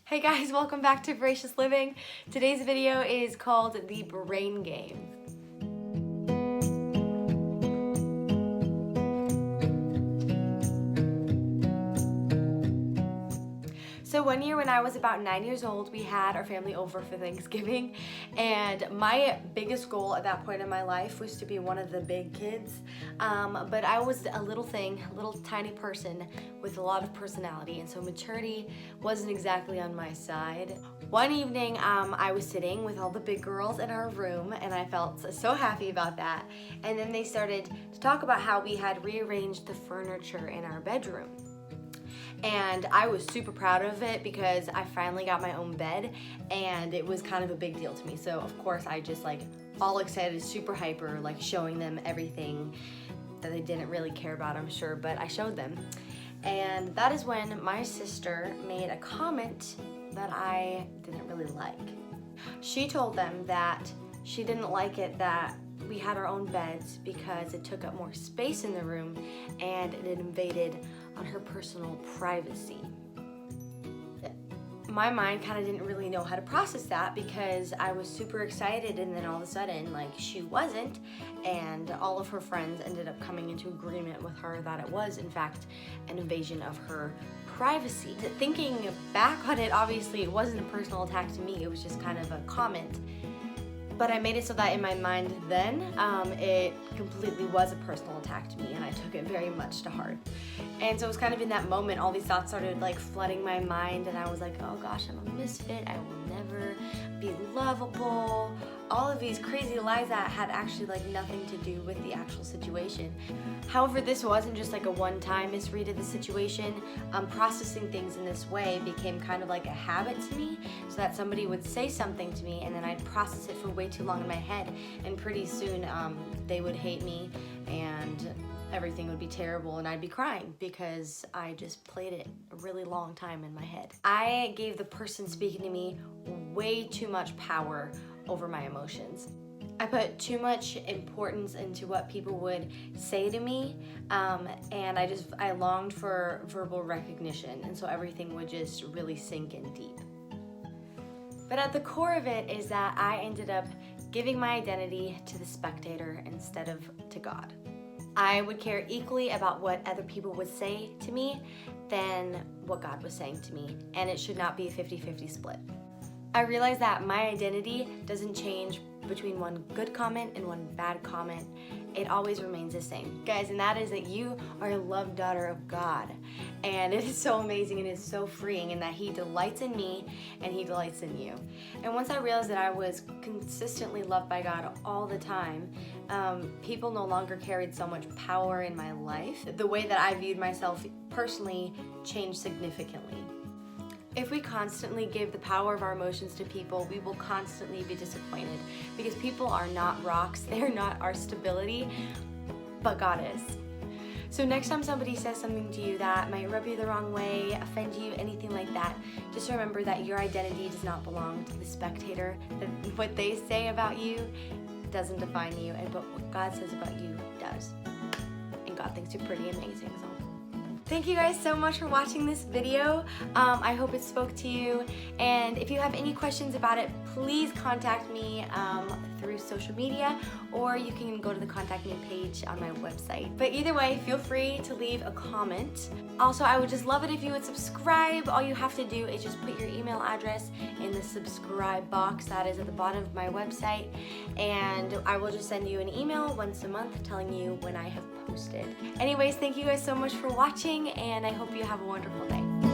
Hey guys, welcome back to Voracious Living. Today's video is called The Brain Game. So one year when I was about 9 years old, we had our family over for Thanksgiving, and my biggest goal at that point in my life was to be one of the big kids, but I was a little tiny person with a lot of personality, and so maturity wasn't exactly on my side. One evening, I was sitting with all the big girls in our room, and I felt so happy about that, and then they started to talk about how we had rearranged the furniture in our bedroom. And I was super proud of it because I finally got my own bed, and it was kind of a big deal to me. So of course I just all excited, super hyper, showing them everything that they didn't really care about, I'm sure, but I showed them. And that is when my sister made a comment that I didn't really like. She told them that she didn't like it that we had our own beds because it took up more space in the room and it invaded on her personal privacy. My mind kind of didn't really know how to process that because I was super excited, and then all of a sudden she wasn't, and all of her friends ended up coming into agreement with her that it was in fact an invasion of her privacy. Thinking back on it, obviously it wasn't a personal attack to me, it was just kind of a comment. But I made it so that in my mind then, it completely was a personal attack to me, and I took it very much to heart. And so it was kind of in that moment, all these thoughts started flooding my mind, and I was like, oh gosh, I'm a misfit, I will never be lovable. All of these crazy lies that had actually nothing to do with the actual situation. However, this wasn't just a one-time misread of the situation. Processing things in this way became kind of like a habit to me, so that somebody would say something to me and then I'd process it for way too long in my head, and pretty soon they would hate me and everything would be terrible, and I'd be crying because I just played it a really long time in my head. I gave the person speaking to me way too much power over my emotions. I put too much importance into what people would say to me, and I longed for verbal recognition, and so everything would just really sink in deep. But at the core of it is that I ended up giving my identity to the spectator instead of to God. I would care equally about what other people would say to me than what God was saying to me, and it should not be a 50-50 split. I realized that my identity doesn't change between one good comment and one bad comment. It always remains the same, guys, and that is that you are a loved daughter of God, and it is so amazing and it is so freeing, in that He delights in me and He delights in you. And once I realized that I was consistently loved by God all the time, people no longer carried so much power in my life. The way that I viewed myself personally changed significantly. If we constantly give the power of our emotions to people, we will constantly be disappointed, because people are not rocks, they're not our stability, but God is. So next time somebody says something to you that might rub you the wrong way, offend you, anything like that, just remember that your identity does not belong to the spectator, that what they say about you doesn't define you, and but what God says about you does. And God thinks you're pretty amazing, so. Thank you guys so much for watching this video. I hope it spoke to you, and if you have any questions about it, please contact me through social media, or you can go to the contact me page on my website. But either way, feel free to leave a comment. Also, I would just love it if you would subscribe. All you have to do is just put your email address in the subscribe box that is at the bottom of my website, and I will just send you an email once a month telling you when I have posted. Anyways, thank you guys so much for watching, and I hope you have a wonderful day.